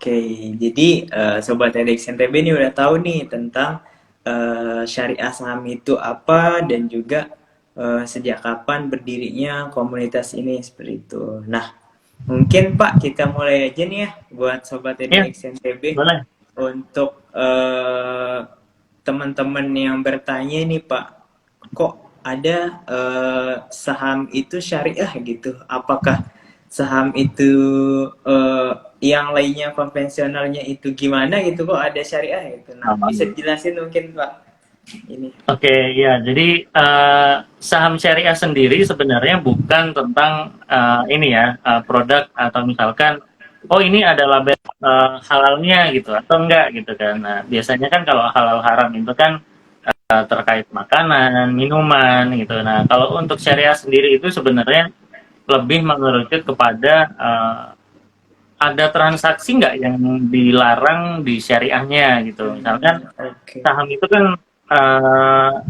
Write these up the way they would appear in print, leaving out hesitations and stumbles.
Oke, jadi Sobat EdX NTB ini udah tahu nih tentang syariah saham itu apa dan juga sejak kapan berdirinya komunitas ini seperti itu. Nah, mungkin Pak kita mulai aja nih ya buat Sobat Ya, EDX NTB boleh. untuk teman-teman yang bertanya nih Pak, kok ada saham itu syariah gitu? Apakah saham itu eh, yang lainnya konvensionalnya itu gimana gitu kok ada syariah gitu? Nah, bisa dijelasin mungkin Pak ini. Oke, ya. Jadi saham syariah sendiri sebenarnya bukan tentang ini ya produk atau misalkan oh ini ada label halalnya gitu atau enggak gitu kan. Nah, biasanya kan kalau halal haram itu kan terkait makanan, minuman gitu. Nah, kalau untuk syariah sendiri itu sebenarnya lebih mengerucut kepada ada transaksi nggak yang dilarang di syariahnya gitu. Misalkan Oke. saham itu kan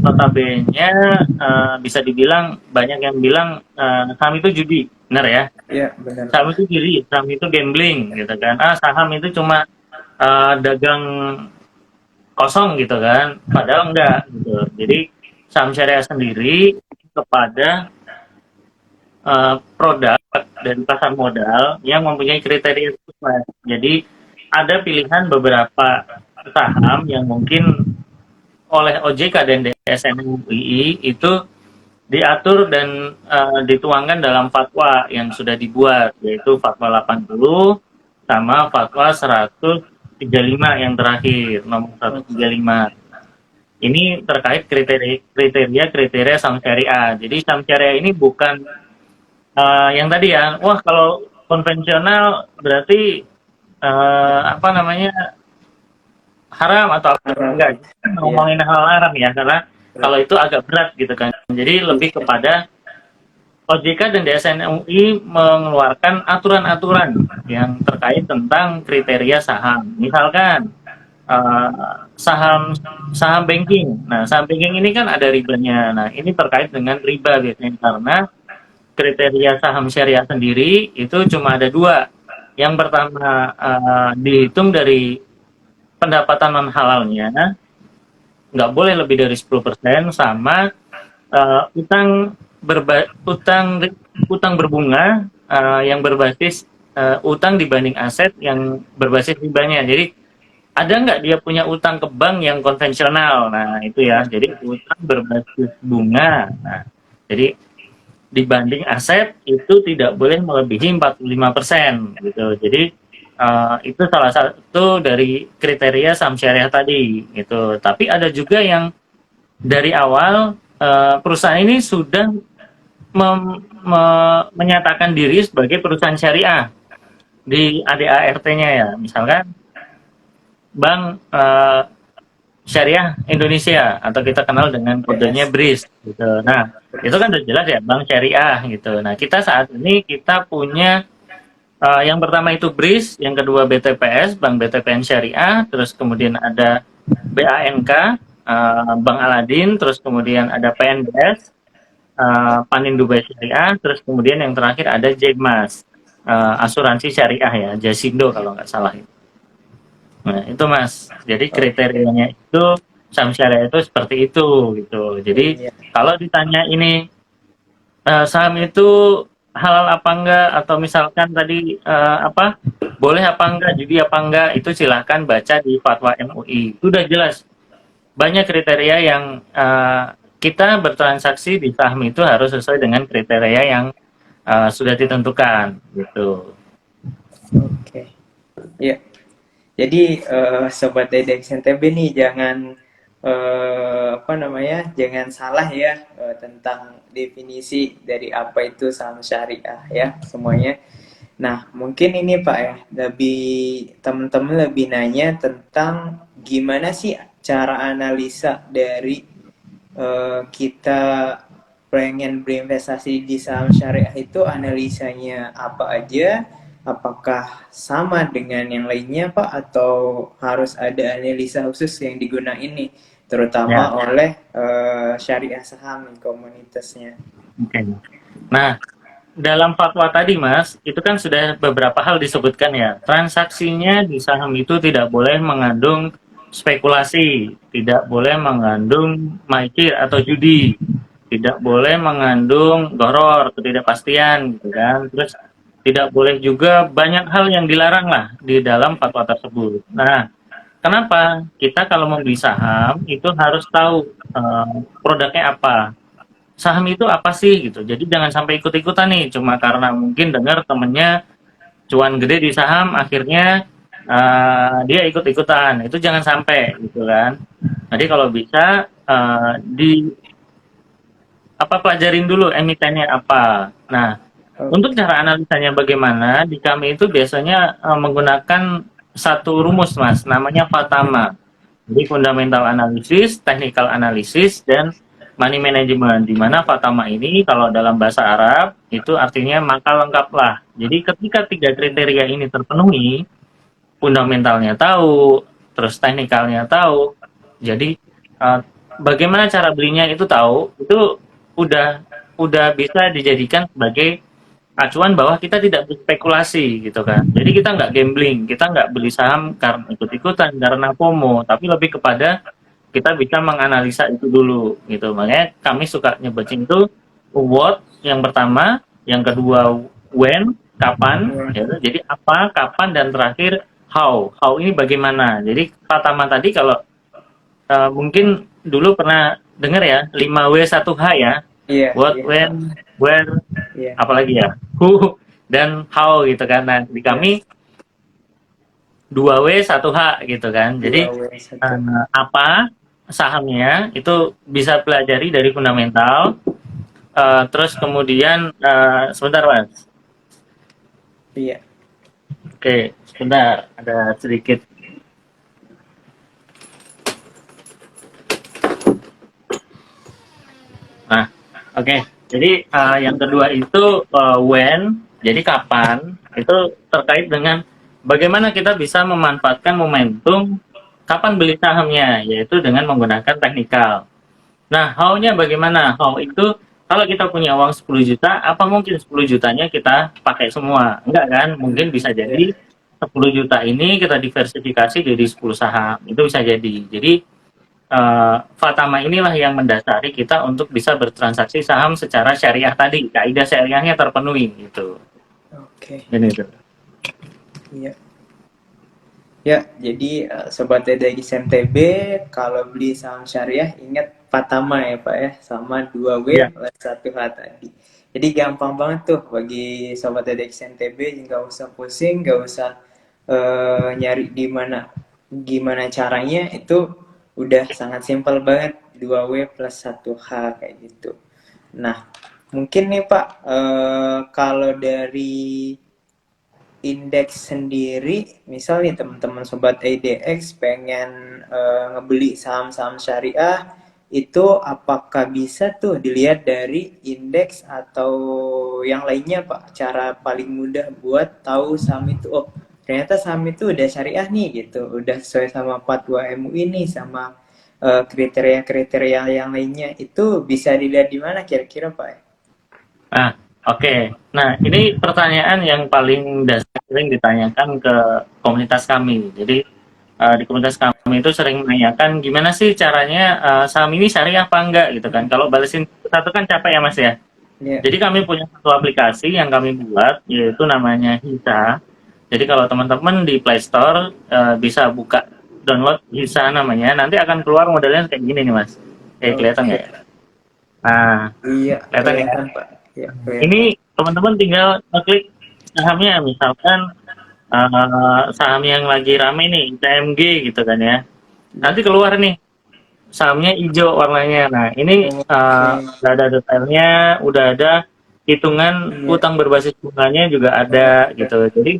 notabene bisa dibilang banyak yang bilang saham itu judi, benar ya? Ya, benar Saham itu Pak. judi, saham itu gambling gitu kan. Saham itu cuma dagang kosong gitu kan. Padahal enggak gitu. Jadi saham syariah sendiri kepada produk dari pasar modal yang mempunyai kriteria sesuai. Jadi ada pilihan beberapa saham yang mungkin oleh OJK dan DSN MUI itu diatur dan dituangkan dalam fatwa yang sudah dibuat, yaitu fatwa 80 sama fatwa 135 yang terakhir, nomor Oke. 135. Ini terkait kriteria saham syariah. Jadi saham syariah ini bukan yang tadi ya, wah kalau konvensional berarti apa namanya haram atau apa Haram enggak gitu. Iya. ngomongin hal haram ya karena kalau itu agak berat gitu kan jadi lebih kepada OJK dan DSN MUI mengeluarkan aturan-aturan yang terkait tentang kriteria saham misalkan saham saham banking nah saham banking ini kan ada ribanya nah ini terkait dengan riba biasanya karena kriteria saham syariah sendiri itu cuma ada dua yang pertama dihitung dari pendapatan non halalnya nggak boleh lebih dari 10% sama utang utang berbunga yang berbasis utang dibanding aset yang berbasis ribanya. Jadi ada nggak dia punya utang ke bank yang konvensional? Nah itu ya. Jadi utang berbasis bunga. Nah, jadi dibanding aset itu tidak boleh melebihi 45% gitu. Jadi itu salah satu dari kriteria saham syariah tadi gitu. Tapi ada juga yang dari awal perusahaan ini sudah menyatakan diri sebagai perusahaan syariah di ADART-nya ya. Misalkan Bank Syariah Indonesia atau kita kenal dengan kodenya BS. BRIS gitu. Nah, itu kan udah jelas ya Bank Syariah gitu. Nah, kita saat ini kita punya yang pertama itu BRIS, yang kedua BTPS, Bank BTPN Syariah, terus kemudian ada BANK, Bank Aladin, terus kemudian ada PNBS, Panin Dubai Syariah, terus kemudian yang terakhir ada Jegmas, asuransi syariah ya, Jasindo kalau nggak salah. Nah, itu Mas. Jadi Oke. kriterianya itu saham syariah itu seperti itu gitu. Jadi Iya. kalau ditanya ini saham itu halal apa enggak atau misalkan tadi apa boleh apa enggak judi apa enggak itu silahkan baca di fatwa MUI itu udah jelas banyak kriteria yang kita bertransaksi di saham itu harus sesuai dengan kriteria yang sudah ditentukan gitu. Oke. Iya. Jadi sobat Dedek NTB nih jangan apa namanya? Jangan salah ya tentang definisi dari apa itu saham syariah ya semuanya. Nah, mungkin ini Pak ya, lebih teman-teman lebih nanya tentang gimana sih cara analisa dari kita pengen berinvestasi di saham syariah itu analisanya apa aja? Apakah sama dengan yang lainnya Pak atau harus ada analisa khusus yang digunakan nih Ya, terutama oleh syariah saham komunitasnya? oke. Nah, dalam fatwa tadi, Mas, itu kan sudah beberapa hal disebutkan ya. Transaksinya di saham itu tidak boleh mengandung spekulasi, tidak boleh mengandung maicir atau judi, tidak boleh mengandung goror, ketidakpastian, gitu kan. Terus tidak boleh juga banyak hal yang dilarang lah di dalam fatwa tersebut. Nah, kenapa kita kalau membeli saham itu harus tahu produknya apa, saham itu apa sih gitu. Jadi jangan sampai ikut-ikutan nih cuma karena mungkin dengar temennya cuan gede di saham akhirnya dia ikut-ikutan. Itu jangan sampai gitu kan. Jadi kalau bisa di apa pelajarin dulu emitennya apa. Nah, untuk Oke. cara analisanya bagaimana, di kami itu biasanya menggunakan satu rumus, Mas, namanya FATAMA. Jadi fundamental analisis, technical analysis, dan money management. Di mana Fatama ini kalau dalam bahasa Arab itu artinya maka lengkaplah. Jadi ketika tiga kriteria ini terpenuhi, fundamentalnya tahu, terus teknikalnya tahu. Jadi uh, bagaimana cara belinya itu tahu, itu udah udah bisa dijadikan sebagai acuan bahwa kita tidak berspekulasi gitu kan. Jadi kita nggak gambling, kita nggak beli saham karena ikut-ikutan, karena FOMO, tapi lebih kepada kita bisa menganalisa itu dulu gitu. Makanya kami suka nyebutin itu what yang pertama, yang kedua when, kapan, ya. Jadi apa, kapan, dan terakhir how. How ini bagaimana. Jadi pertama tadi kalau mungkin dulu pernah dengar ya 5W1H ya. Iya, What, iya, Pak. when, where, Iya. apalagi ya who dan how gitu kan. Nah di Yes. kami 2W1H gitu kan. Dua Jadi W satu. apa sahamnya itu bisa pelajari dari fundamental. Terus kemudian sebentar Mas. Iya. Oke, sebentar ada sedikit. Nah, oke. Jadi yang kedua itu when, jadi kapan, itu terkait dengan bagaimana kita bisa memanfaatkan momentum kapan beli sahamnya, yaitu dengan menggunakan teknikal. Nah, how-nya bagaimana? How itu kalau kita punya uang 10 juta, apa mungkin 10 jutanya kita pakai semua? Enggak kan? Mungkin bisa Iya. jadi 10 juta ini kita diversifikasi jadi 10 saham. Itu bisa jadi. Jadi Fatama inilah yang mendasari kita untuk bisa bertransaksi saham secara syariah tadi. Kaidah syariahnya terpenuhi gitu. Oke. Ini itu. Iya. Ya, jadi Sobat TDX NTB kalau beli saham syariah ingat Fatama ya Pak ya, sama 2W Ya. plus 1H tadi. Jadi gampang banget tuh bagi Sobat TDX NTB, nggak usah pusing, nggak usah nyari di mana gimana caranya, itu udah sangat simpel banget, 2W plus 1H kayak gitu. Nah, mungkin nih Pak, kalau dari indeks sendiri, misal nih teman-teman sobat IDX pengen ngebeli saham-saham syariah, itu apakah bisa tuh dilihat dari indeks atau yang lainnya Pak? Cara paling mudah buat tahu saham itu, oh ternyata saham itu udah syariah nih gitu, udah sesuai sama fatwa MUI nih, sama kriteria-kriteria yang lainnya, itu bisa dilihat di mana kira-kira Pak? Nah, oke. Nah, ini pertanyaan yang paling dasar sering ditanyakan ke komunitas kami. Jadi di komunitas kami itu sering menanyakan gimana sih caranya saham ini syariah apa enggak gitu kan. Kalau balesin satu kan capek ya Mas ya. Ya, Jadi kami punya satu aplikasi yang kami buat yaitu namanya Hisa. Jadi kalau teman-teman di Play Store bisa buka download Hisa namanya, nanti akan keluar modelnya kayak gini nih Mas. Kelihatan oke. nggak ya? Nah, Iya, kelihatan ya. kelihatan Pak. Iya, kelihatan. Ini teman-teman tinggal ngeklik sahamnya, misalkan saham yang lagi rame nih, TMG gitu kan ya. Iya. Nanti keluar nih sahamnya hijau warnanya. Nah, ini Oke. udah ada detailnya, udah ada hitungan Iya. utang berbasis bunganya juga ada Oke. gitu. Jadi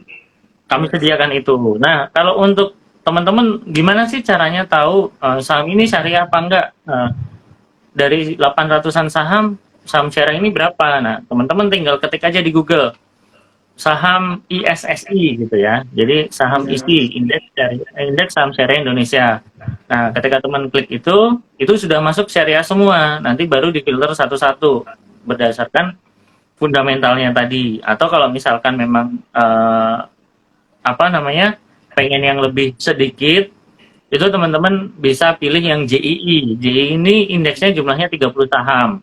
kami Iya. sediakan itu. Nah, kalau untuk teman-teman gimana sih caranya tahu saham ini syariah apa enggak? Dari 800-an saham, saham syariah ini berapa? Nah, teman-teman tinggal ketik aja di Google saham ISSI gitu ya. Jadi saham Iya. ISI, Indeks Saham Syariah Indonesia. Nah, ketika teman klik itu sudah masuk syariah semua. Nanti baru difilter satu-satu berdasarkan fundamentalnya tadi. Atau kalau misalkan memang apa namanya pengen yang lebih sedikit, itu teman-teman bisa pilih yang JII. JII ini indeksnya jumlahnya 30 saham,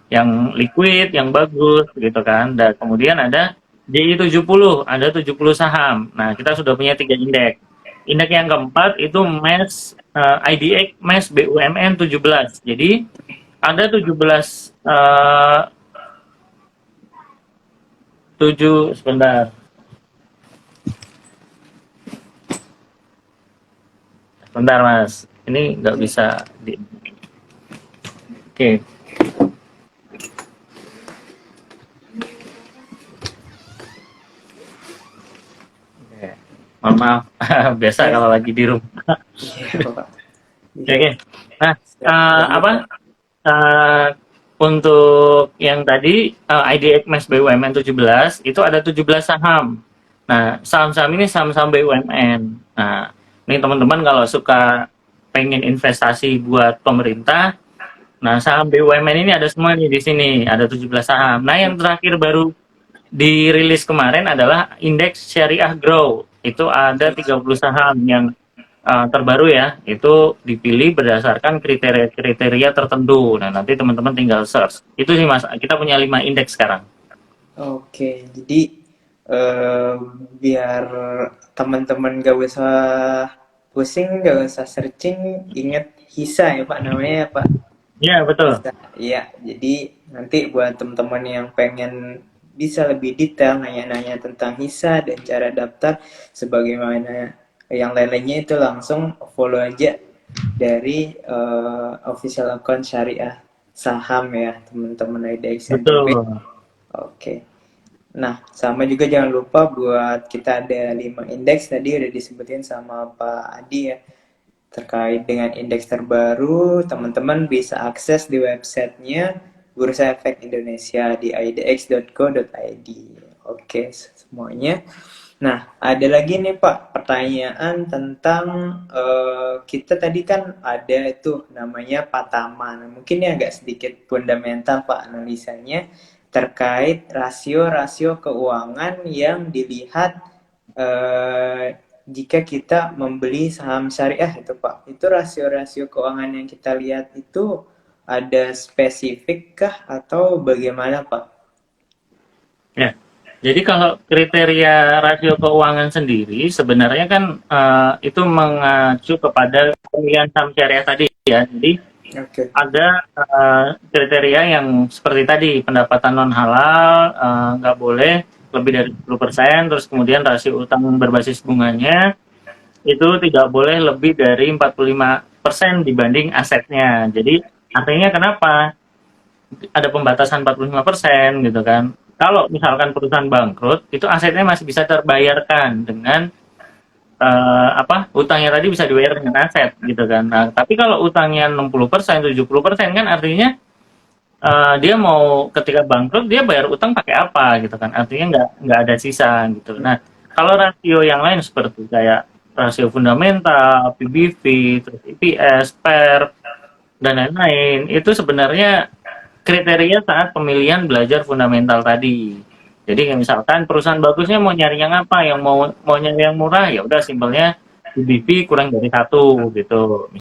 yang liquid, yang bagus gitu kan. Dan kemudian ada JI 70, ada 70 saham. Nah, kita sudah punya 3 indeks. Indeks yang keempat itu MES IDX MES BUMN 17. Jadi ada 17 sebentar. Sebentar, Mas. Ini nggak bisa di. Oke. Mohon maaf, biasa kalau lagi di rumah. Iya, Pak. Oke. Nah, apa untuk yang tadi IDX MES BUMN 17 itu ada 17 saham. Nah, saham-saham ini saham-saham BUMN. Nah, ini teman-teman kalau suka pengen investasi buat pemerintah, nah saham BUMN ini ada semua nih di sini, ada 17 saham. Nah, yang terakhir baru dirilis kemarin adalah indeks syariah grow. Itu ada 30 saham yang terbaru ya, itu dipilih berdasarkan kriteria-kriteria tertentu. Nah, nanti teman-teman tinggal search. Itu sih Mas, kita punya 5 indeks sekarang. Oke, jadi eh, biar teman-teman gak usah pusing, gak usah searching, ingat HISA ya Pak namanya ya Pak. Iya, betul. HISA. Iya, jadi nanti buat teman-teman yang pengen bisa lebih detail nanya-nanya tentang HISA dan cara daftar sebagaimana yang lain-lainnya itu langsung follow aja dari official account syariah saham ya teman-teman IDX NTB. Betul. Oke. Nah, sama juga jangan lupa buat kita ada 5 indeks tadi udah disebutin sama Pak Adi ya. Terkait dengan indeks terbaru, teman-teman bisa akses di websitenya Bursa Efek Indonesia di idx.co.id. Oke, semuanya. Nah, ada lagi nih Pak pertanyaan tentang kita tadi kan ada itu namanya Patama. Nah, mungkin ini agak sedikit fundamental Pak analisanya terkait rasio-rasio keuangan yang dilihat jika kita membeli saham syariah itu Pak. Itu rasio-rasio keuangan yang kita lihat itu ada spesifik kah atau bagaimana Pak? Ya. Jadi kalau kriteria rasio keuangan sendiri sebenarnya kan itu mengacu kepada pemilihan saham syariah tadi ya. Jadi Oke. ada kriteria yang seperti tadi, pendapatan non halal nggak boleh lebih dari 10%, terus kemudian rasio utang berbasis bunganya itu tidak boleh lebih dari 45% dibanding asetnya. Jadi artinya kenapa ada pembatasan 45% gitu kan? Kalau misalkan perusahaan bangkrut, itu asetnya masih bisa terbayarkan dengan utangnya tadi bisa dibayar dengan aset gitu kan. Nah, tapi kalau utangnya 60%, 70% kan artinya dia mau ketika bangkrut dia bayar utang pakai apa gitu kan. Artinya nggak ada sisa gitu. Nah, kalau rasio yang lain seperti kayak rasio fundamental, PBV, terus EPS, PER, dan lain-lain, itu sebenarnya kriteria saat pemilihan belajar fundamental tadi. Jadi kayak misalkan perusahaan bagusnya mau nyari yang apa, yang mau nyari yang murah ya udah simpelnya PBV kurang dari 1 gitu.